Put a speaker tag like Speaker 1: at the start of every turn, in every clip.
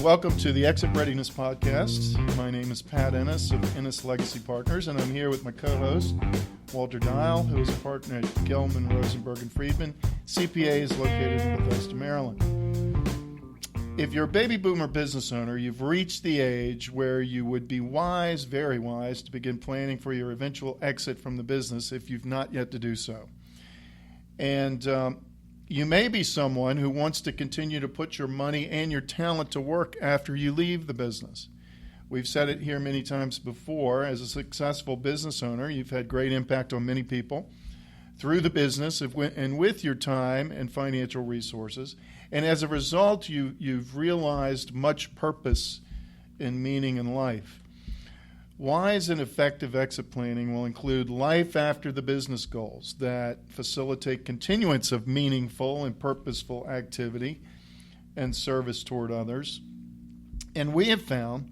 Speaker 1: Welcome to the Exit Readiness Podcast. My name is Pat Ennis of Ennis Legacy Partners, and I'm here with my co-host, Walter Dial, who is a partner at Gelman, Rosenberg & Friedman. CPA is located in Bethesda, Maryland. If you're a baby boomer business owner, you've reached the age where you would be wise, very wise, to begin planning for your eventual exit from the business if you've not yet to do so. And you may be someone who wants to continue to put your money and your talent to work after you leave the business. We've said it here many times before. As a successful business owner, you've had great impact on many people through the business and with your time and financial resources. And as a result, you've realized much purpose and meaning in life. Wise and effective exit planning will include life after the business goals that facilitate continuance of meaningful and purposeful activity and service toward others. And we have found,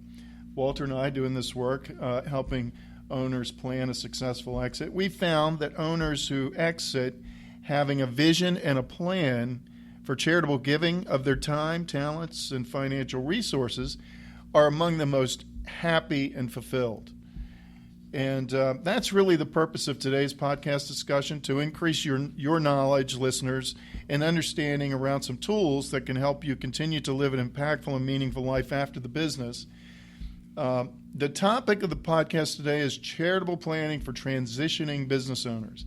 Speaker 1: Walter and I doing this work, helping owners plan a successful exit, we found that owners who exit having a vision and a plan for charitable giving of their time, talents, and financial resources are among the most happy and fulfilled. And that's really the purpose of today's podcast discussion, to increase your knowledge, listeners, and understanding around some tools that can help you continue to live an impactful and meaningful life after the business. The topic of the podcast today is charitable planning for transitioning business owners.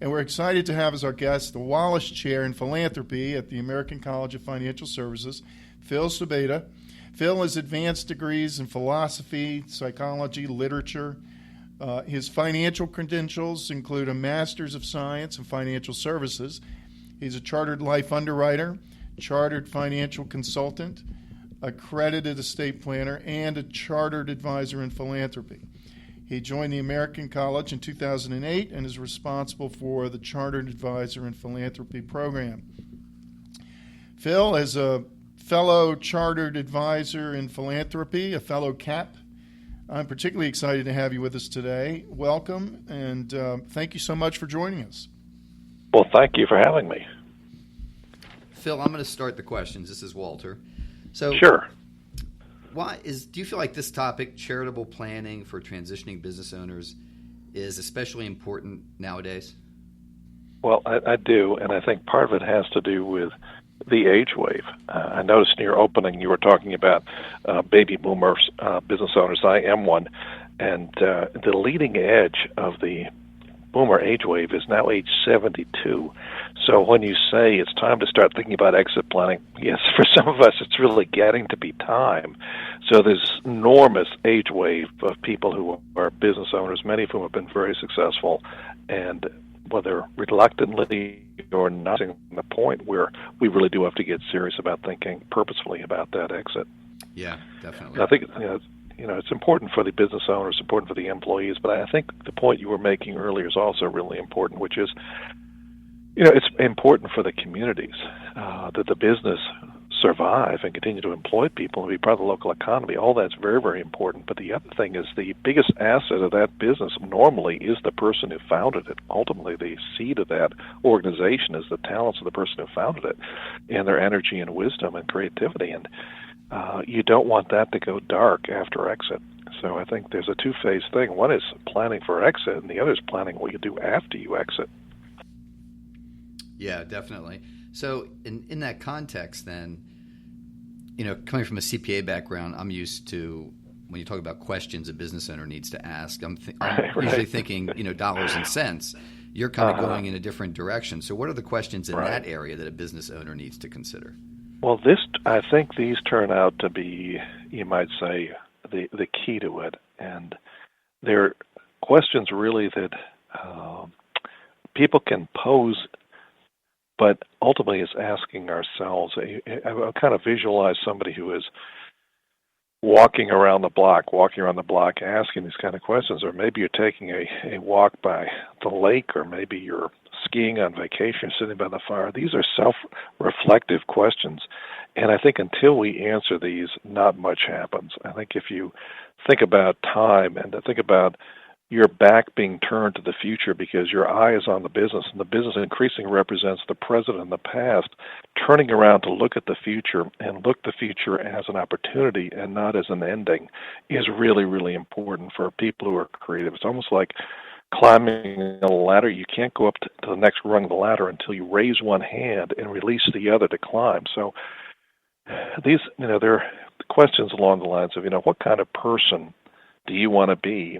Speaker 1: And we're excited to have as our guest the Wallace Chair in Philanthropy at the American College of Financial Services, Phil Cubeta. Phil has advanced degrees in philosophy, psychology, literature. His financial credentials include a Master's of Science in Financial Services. He's a chartered life underwriter, chartered financial consultant, accredited estate planner, and a chartered advisor in philanthropy. He joined the American College in 2008 and is responsible for the Chartered Advisor in Philanthropy program. Phil is a fellow Chartered Advisor in Philanthropy, a fellow CAP. I'm particularly excited to have you with us today. Welcome, and thank you so much for joining us.
Speaker 2: Well, thank you for having me.
Speaker 3: Phil, I'm going to start the questions. This is Walter. So,
Speaker 2: sure.
Speaker 3: Do you feel like this topic, charitable planning for transitioning business owners, is especially important nowadays?
Speaker 2: Well, I do, and I think part of it has to do with the age wave. I noticed in your opening you were talking about baby boomers, business owners. I am one, and the leading edge of the boomer age wave is now age 72. So when you say it's time to start thinking about exit planning, yes, for some of us it's really getting to be time. So there's enormous age wave of people who are business owners, many of whom have been very successful, and whether reluctantly or not, the point where we really do have to get serious about thinking purposefully about that exit.
Speaker 3: Yeah, definitely.
Speaker 2: I think it's important for the business owners, important for the employees, but I think the point you were making earlier is also really important, which is, it's important for the communities that the business survive and continue to employ people and be part of the local economy. All that's very, very important. But the other thing is the biggest asset of that business normally is the person who founded it. Ultimately, the seed of that organization is the talents of the person who founded it and their energy and wisdom and creativity. And you don't want that to go dark after exit. So I think there's a two-phase thing. One is planning for exit, and the other is planning what you do after you exit.
Speaker 3: Yeah, definitely. So in that context then, coming from a CPA background, I'm used to, when you talk about questions a business owner needs to ask, I'm usually thinking, dollars and cents. You're kind of going in a different direction. So what are the questions in that area that a business owner needs to consider?
Speaker 2: Well, I think these turn out to be, you might say, the key to it. And they're questions really that people can pose, but ultimately is asking ourselves. I kind of visualize somebody who is walking around the block asking these kind of questions, or maybe you're taking a walk by the lake, or maybe you're skiing on vacation, sitting by the fire. These are self-reflective questions, and I think until we answer these, not much happens. I think if you think about time and think about your back being turned to the future because your eye is on the business, and the business increasingly represents the present and the past, turning around to look at the future and look the future as an opportunity and not as an ending is really, really important for people who are creative. It's almost like climbing a ladder. You can't go up to the next rung of the ladder until you raise one hand and release the other to climb. So these, there are questions along the lines of, what kind of person do you want to be?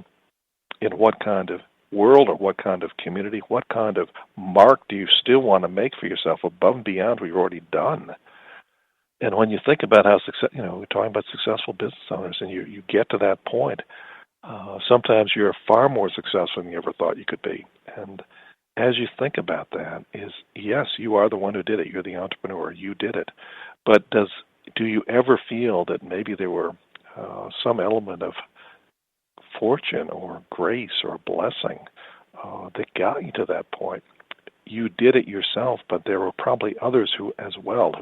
Speaker 2: In what kind of world or what kind of community, what kind of mark do you still want to make for yourself above and beyond what you've already done? And when you think about how we're talking about successful business owners, and you get to that point, sometimes you're far more successful than you ever thought you could be. And as you think about that, yes, you are the one who did it. You're the entrepreneur. You did it. But do you ever feel that maybe there were some element of fortune or grace or blessing that got you to that point? You did it yourself, but there were probably others who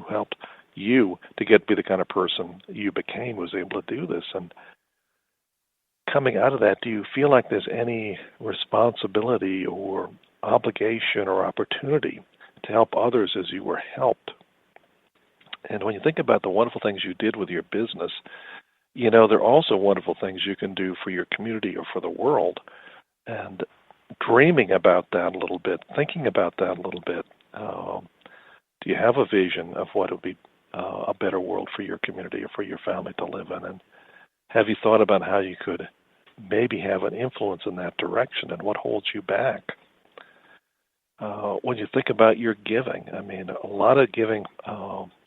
Speaker 2: helped you to get to be the kind of person you became, was able to do this. And coming out of that, do you feel like there's any responsibility or obligation or opportunity to help others as you were helped? And when you think about the wonderful things you did with your business, there are also wonderful things you can do for your community or for the world. And dreaming about that a little bit, thinking about that a little bit, do you have a vision of what would be a better world for your community or for your family to live in? And have you thought about how you could maybe have an influence in that direction, and what holds you back? When you think about your giving, a lot of giving,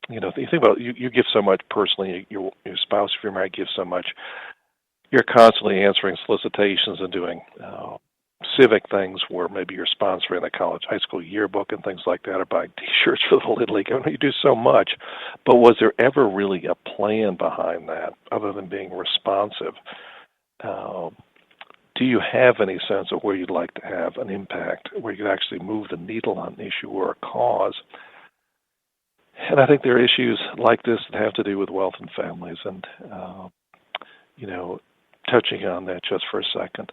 Speaker 2: you think about you give so much personally, your spouse, if you're married, gives so much. You're constantly answering solicitations and doing civic things where maybe you're sponsoring the college, high school yearbook and things like that, or buying T-shirts for the Little League. You do so much, but was there ever really a plan behind that other than being responsive? Do you have any sense of where you'd like to have an impact, where you could actually move the needle on an issue or a cause? And I think there are issues like this that have to do with wealth and families. And, touching on that just for a second,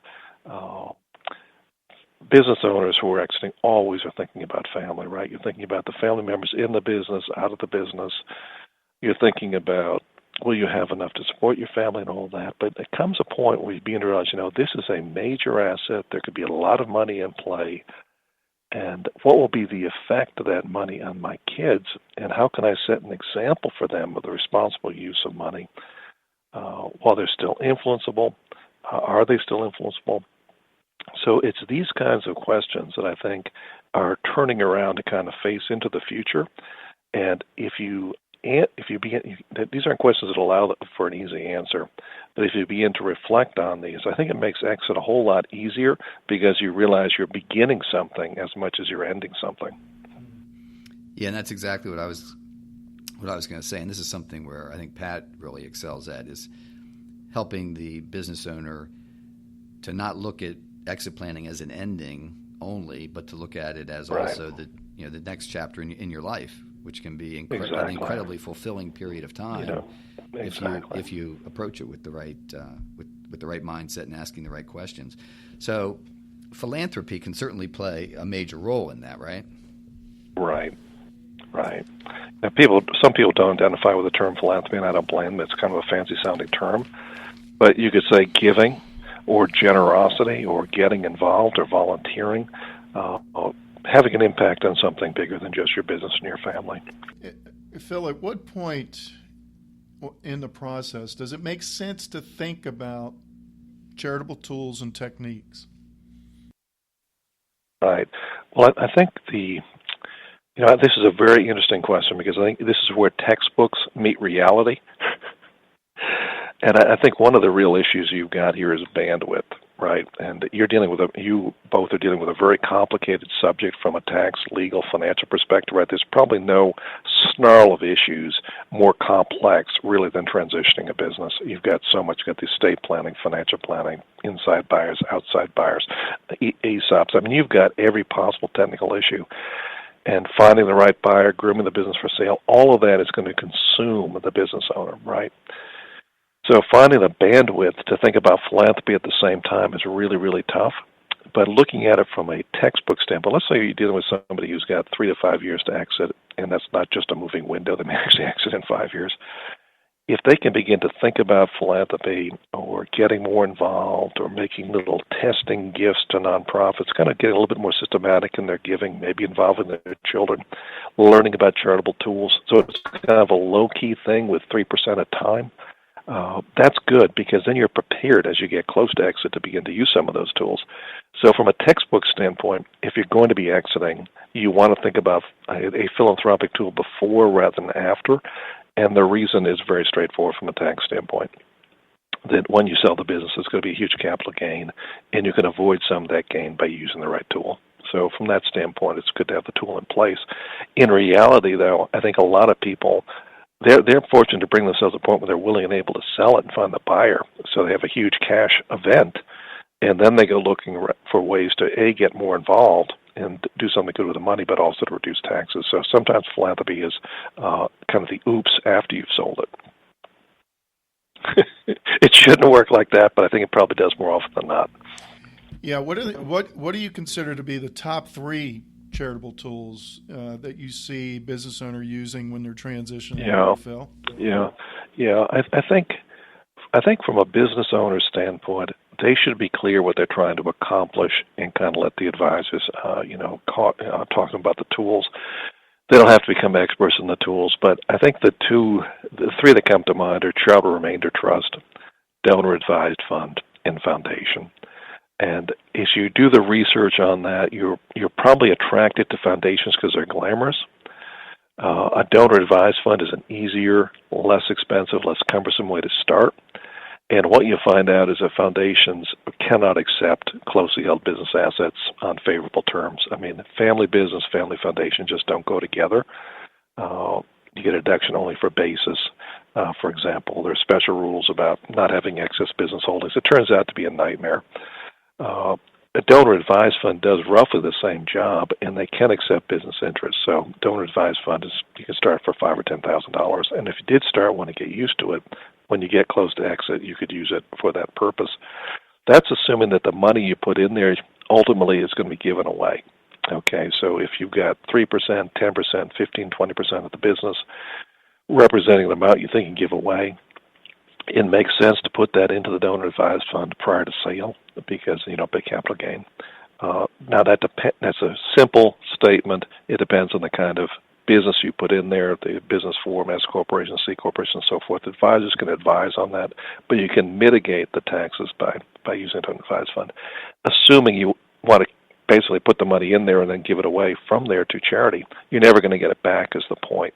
Speaker 2: business owners who are exiting always are thinking about family, right? You're thinking about the family members in the business, out of the business. You're thinking about, will you have enough to support your family and all that? But there comes a point where you begin to realize, this is a major asset. There could be a lot of money in play. And what will be the effect of that money on my kids? And how can I set an example for them of the responsible use of money while they're still influenceable? Are they still influenceable? So it's these kinds of questions that I think are turning around to kind of face into the future. And if you begin, these aren't questions that allow for an easy answer, but if you begin to reflect on these, I think it makes exit a whole lot easier because you realize you're beginning something as much as you're ending something.
Speaker 3: Yeah, and that's exactly what I was going to say. And this is something where I think Pat really excels at, is helping the business owner to not look at exit planning as an ending only, but to look at it as also the next chapter in your life, which can be an incredibly fulfilling period of time if you approach it with the right with the right mindset and asking the right questions. So philanthropy can certainly play a major role in that, right?
Speaker 2: Right. Now, some people don't identify with the term philanthropy, and I don't blame them. It's kind of a fancy-sounding term. But you could say giving or generosity or getting involved or volunteering, having an impact on something bigger than just your business and your family.
Speaker 1: Phil, at what point in the process does it make sense to think about charitable tools and techniques?
Speaker 2: Right. Well, I think this is a very interesting question because I think this is where textbooks meet reality. And I think one of the real issues you've got here is bandwidth, right? And you both are dealing with a very complicated subject from a tax, legal, financial perspective, right? There's probably no snarl of issues more complex, really, than transitioning a business. You've got so much. You've got the estate planning, financial planning, inside buyers, outside buyers, ESOPs. You've got every possible technical issue. And finding the right buyer, grooming the business for sale, all of that is going to consume the business owner, right? So finding the bandwidth to think about philanthropy at the same time is really, really tough. But looking at it from a textbook standpoint, let's say you're dealing with somebody who's got 3 to 5 years to exit, and that's not just a moving window. They may actually exit in 5 years. If they can begin to think about philanthropy or getting more involved or making little testing gifts to nonprofits, kind of get a little bit more systematic in their giving, maybe involving their children, learning about charitable tools. So it's kind of a low-key thing with 3% of time. That's good because then you're prepared as you get close to exit to begin to use some of those tools. So from a textbook standpoint, if you're going to be exiting, you want to think about a philanthropic tool before rather than after. And the reason is very straightforward from a tax standpoint, that when you sell the business, it's going to be a huge capital gain, and you can avoid some of that gain by using the right tool. So from that standpoint, it's good to have the tool in place. In reality, though, I think a lot of people, they're fortunate to bring themselves to a point where they're willing and able to sell it and find the buyer. So they have a huge cash event, and then they go looking for ways to, A, get more involved and do something good with the money, but also to reduce taxes. So sometimes philanthropy is kind of the oops after you've sold it. It shouldn't work like that, but I think it probably does more often than not.
Speaker 1: Yeah, what do you consider to be the top 3 charitable tools that you see business owner using when they're transitioning, Phil?
Speaker 2: Yeah. I think from a business owner standpoint, they should be clear what they're trying to accomplish and kind of let the advisors, talking about the tools. They don't have to become experts in the tools, but I think the 3 that come to mind are charitable remainder trust, donor advised fund, and foundation. And as you do the research on that, you're probably attracted to foundations because they're glamorous. A donor advised fund is an easier, less expensive, less cumbersome way to start. And what you find out is that foundations cannot accept closely held business assets on favorable terms. I mean, family business, family foundation just don't go together. You get a deduction only for basis. For example, there are special rules about not having excess business holdings. It turns out to be a nightmare. A donor advised fund does roughly the same job, and they can accept business interests. So donor advised fund is, you can start for $5,000 or $10,000, and if you did start, want to get used to it, when you get close to exit, you could use it for that purpose. That's assuming that the money you put in there ultimately is going to be given away. Okay, so if you've got 3%, 10%, 15, 20% of the business representing the amount you think you can give away, it makes sense to put that into the donor advised fund prior to sale because you don't pay capital gain. Now that's a simple statement. It depends on the kind of business you put in there, the business form, S corporation, C corporation, and so forth. Advisors can advise on that, but you can mitigate the taxes by using a donor advised fund. Assuming you want to basically put the money in there and then give it away from there to charity, you're never going to get it back is the point.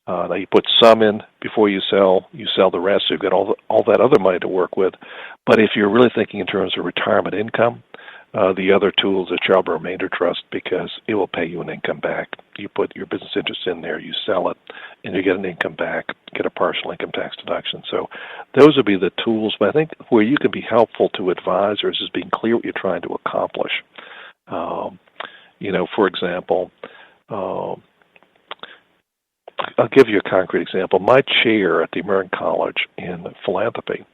Speaker 2: Now you put some in before you sell the rest, so you've got all that other money to work with. But if you're really thinking in terms of retirement income, the other tool is a charitable remainder trust because it will pay you an income back. You put your business interest in there, you sell it, and you get an income back, get a partial income tax deduction. So those would be the tools. But I think where you can be helpful to advisors is being clear what you're trying to accomplish. For example, I'll give you a concrete example. My chair at the American College in Philanthropy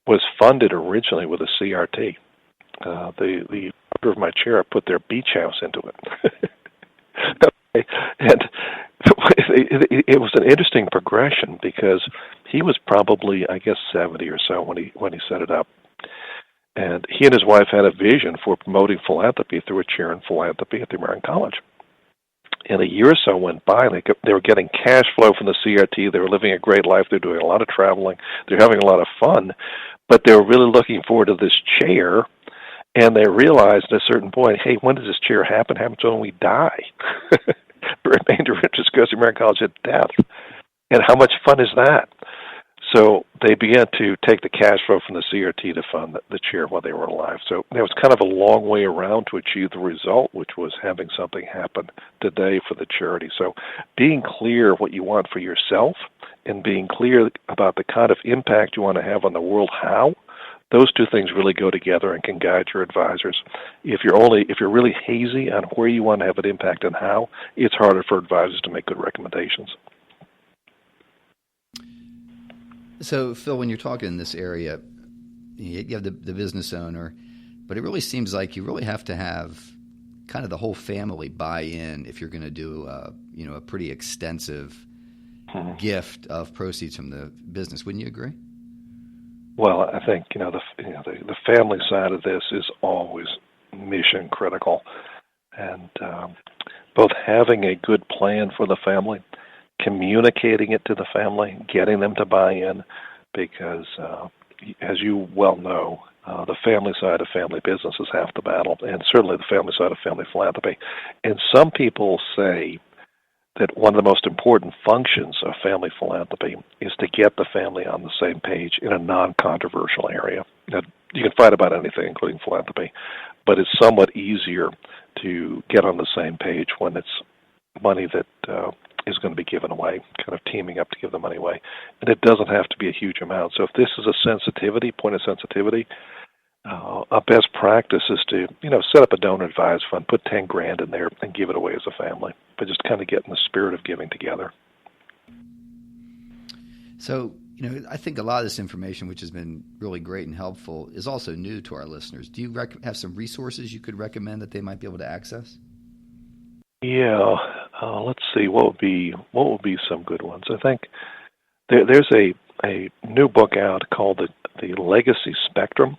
Speaker 2: was funded originally with a CRT. The owner of my chair put their beach house into it. And it was an interesting progression because he was probably, 70 or so when he set it up. And he and his wife had a vision for promoting philanthropy through a chair in philanthropy at the American College. And a year or so went by, and they were getting cash flow from the CRT. They were living a great life. They were doing a lot of traveling. They were having a lot of fun. But they were really looking forward to this chair, and they realized at a certain point, hey, when does this chair happen? It happens when we die. The remainder interest goes to American College at death. And how much fun is that? So they began to take the cash flow from the CRT to fund the chair while they were alive. So there was kind of a long way around to achieve the result, which was having something happen today for the charity. So being clear what you want for yourself and being clear about the kind of impact you want to have on the world, how, those two things really go together and can guide your advisors. If you're really hazy on where you want to have an impact and how, it's harder for advisors to make good recommendations.
Speaker 3: So, Phil, when you're talking in this area, you have the business owner, but it really seems like you really have to have kind of the whole family buy in if you're going to do a pretty extensive gift of proceeds from the business. Wouldn't you agree?
Speaker 2: Well, I think the family side of this is always mission critical, and both having a good plan for the family, communicating it to the family, getting them to buy in, because as you well know, the family side of family business is half the battle, and certainly the family side of family philanthropy. And some people say that one of the most important functions of family philanthropy is to get the family on the same page in a non-controversial area. Now, you can fight about anything, including philanthropy, but it's somewhat easier to get on the same page when it's money that is going to be given away, kind of teaming up to give the money away. And it doesn't have to be a huge amount. So if this is a point of sensitivity, a best practice is to, set up a donor advised fund, put $10,000 in there, and give it away as a family. But just kind of get in the spirit of giving together.
Speaker 3: So, I think a lot of this information, which has been really great and helpful, is also new to our listeners. Do you have some resources you could recommend that they might be able to access?
Speaker 2: Yeah, let's see. What would be some good ones? I think there's a new book out called the Legacy Spectrum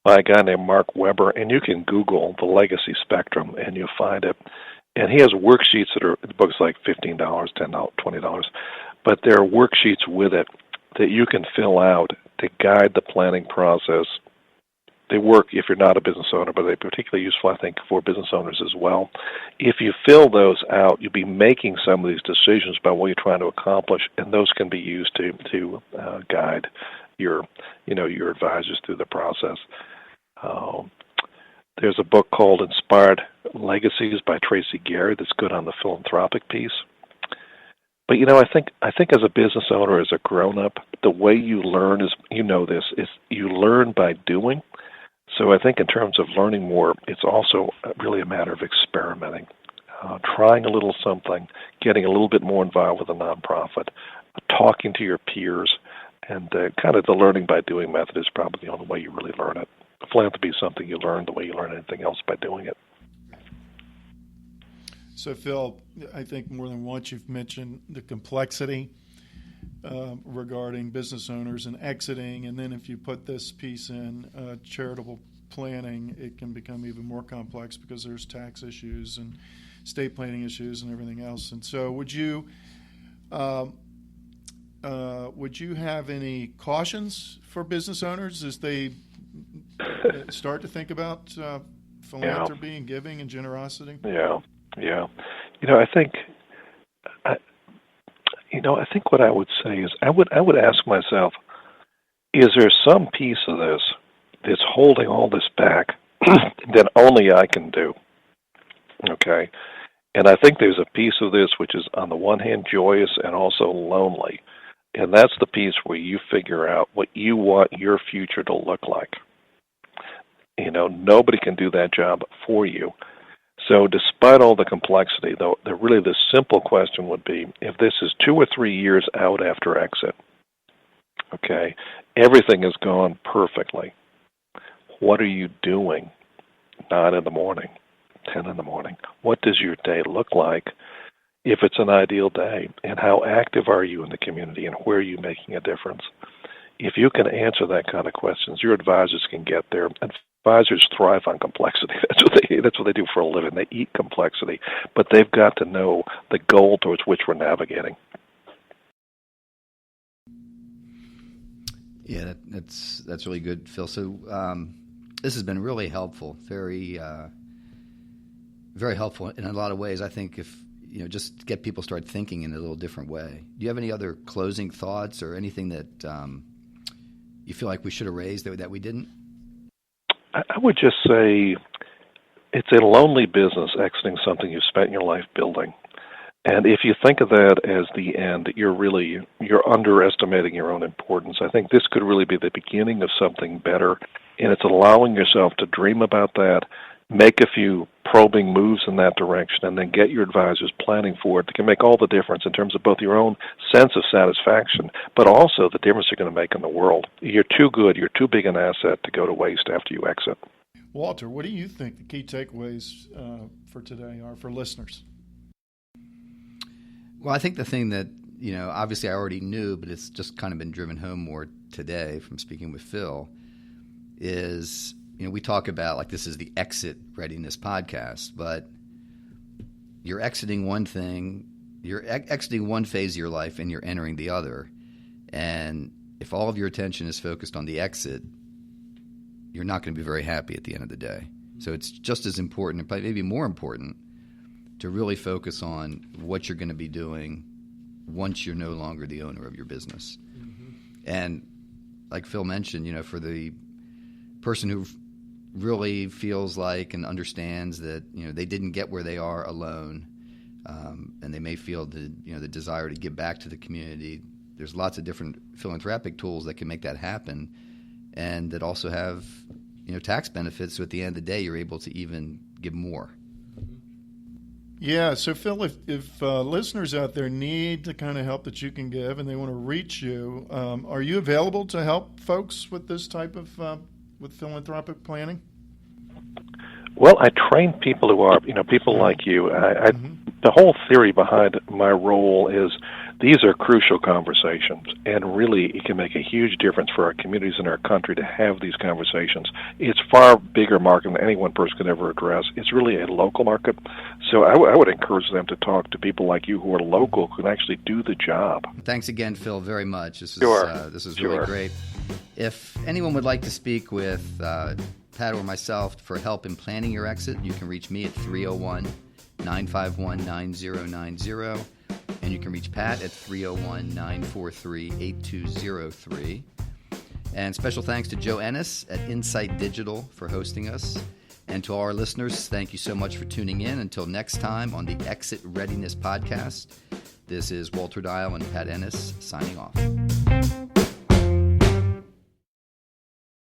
Speaker 2: by a guy named Mark Weber, and you can Google the Legacy Spectrum and you'll find it. And he has worksheets the book's like $15, $10, $20, but there are worksheets with it that you can fill out to guide the planning process. They work if you're not a business owner, but they're particularly useful, I think, for business owners as well. If you fill those out, you'll be making some of these decisions about what you're trying to accomplish, and those can be used to guide your advisors through the process. There's a book called Inspired Legacies by Tracy Gary that's good on the philanthropic piece. But I think as a business owner, as a grown-up, the way you learn is you learn by doing. So I think in terms of learning more, it's also really a matter of experimenting, trying a little something, getting a little bit more involved with a nonprofit, talking to your peers, and kind of the learning by doing method is probably the only way you really learn it. Philanthropy is something you learn the way you learn anything else, by doing it.
Speaker 1: So, Phil, I think more than once you've mentioned the complexity regarding business owners and exiting, and then if you put this piece in charitable planning, it can become even more complex because there's tax issues and estate planning issues and everything else. And so, would you have any cautions for business owners as they start to think about philanthropy and giving and generosity?
Speaker 2: Yeah. I think what I would say is I would ask myself, is there some piece of this that's holding all this back that only I can do? Okay. And I think there's a piece of this which is on the one hand joyous and also lonely. And that's the piece where you figure out what you want your future to look like. Nobody can do that job for you. So despite all the complexity, though, the simple question would be, if this is 2 or 3 years out after exit, okay, everything has gone perfectly. What are you doing 9 in the morning, 10 in the morning? What does your day look like if it's an ideal day? And how active are you in the community, and where are you making a difference? If you can answer that kind of questions, your advisors can get there. Advisors thrive on complexity. That's what they do for a living. They eat complexity, but they've got to know the goal towards which we're navigating.
Speaker 3: Yeah, that's really good, Phil. So this has been really helpful, very very helpful in a lot of ways. I think if just to get people start thinking in a little different way. Do you have any other closing thoughts or anything that you feel like we should have raised that we didn't?
Speaker 2: I would just say it's a lonely business exiting something you've spent your life building. And if you think of that as the end, you're underestimating your own importance. I think this could really be the beginning of something better, and it's allowing yourself to dream about that, make a few probing moves in that direction, and then get your advisors planning for it. It can make all the difference in terms of both your own sense of satisfaction, but also the difference you're going to make in the world. You're too good, you're too big an asset to go to waste after you exit.
Speaker 1: Walter, what do you think the key takeaways for today are for listeners?
Speaker 3: Well, I think the thing that, obviously I already knew, but it's just kind of been driven home more today from speaking with Phil, is, we talk about, like, this is the exit readiness podcast, but you're exiting one thing, you're exiting one phase of your life and you're entering the other. And if all of your attention is focused on the exit, you're not going to be very happy at the end of the day. So it's just as important, but maybe more important, to really focus on what you're going to be doing once you're no longer the owner of your business. Mm-hmm. And like Phil mentioned, for the person who really feels like and understands that, they didn't get where they are alone, and they may feel the desire to give back to the community, there's lots of different philanthropic tools that can make that happen, and that also have, tax benefits. So at the end of the day, you're able to even give more.
Speaker 1: Yeah. So Phil, if listeners out there need the kind of help that you can give and they want to reach you, are you available to help folks with this type of with philanthropic planning?
Speaker 2: Well, I train people who are, people like you. The whole theory behind my role is these are crucial conversations, and really it can make a huge difference for our communities and our country to have these conversations. It's far bigger market than any one person could ever address. It's really a local market. So I would encourage them to talk to people like you who are local, who can actually do the job.
Speaker 3: Thanks again, Phil, very much. This is
Speaker 2: Sure.
Speaker 3: really great. If anyone would like to speak with Pat or myself for help in planning your exit, you can reach me at 301-951-9090, and you can reach Pat at 301-943-8203. And special thanks to Joe Ennis at Insight Digital for hosting us. And to all our listeners, thank you so much for tuning in. Until next time on the Exit Readiness Podcast, this is Walter Dial and Pat Ennis signing off.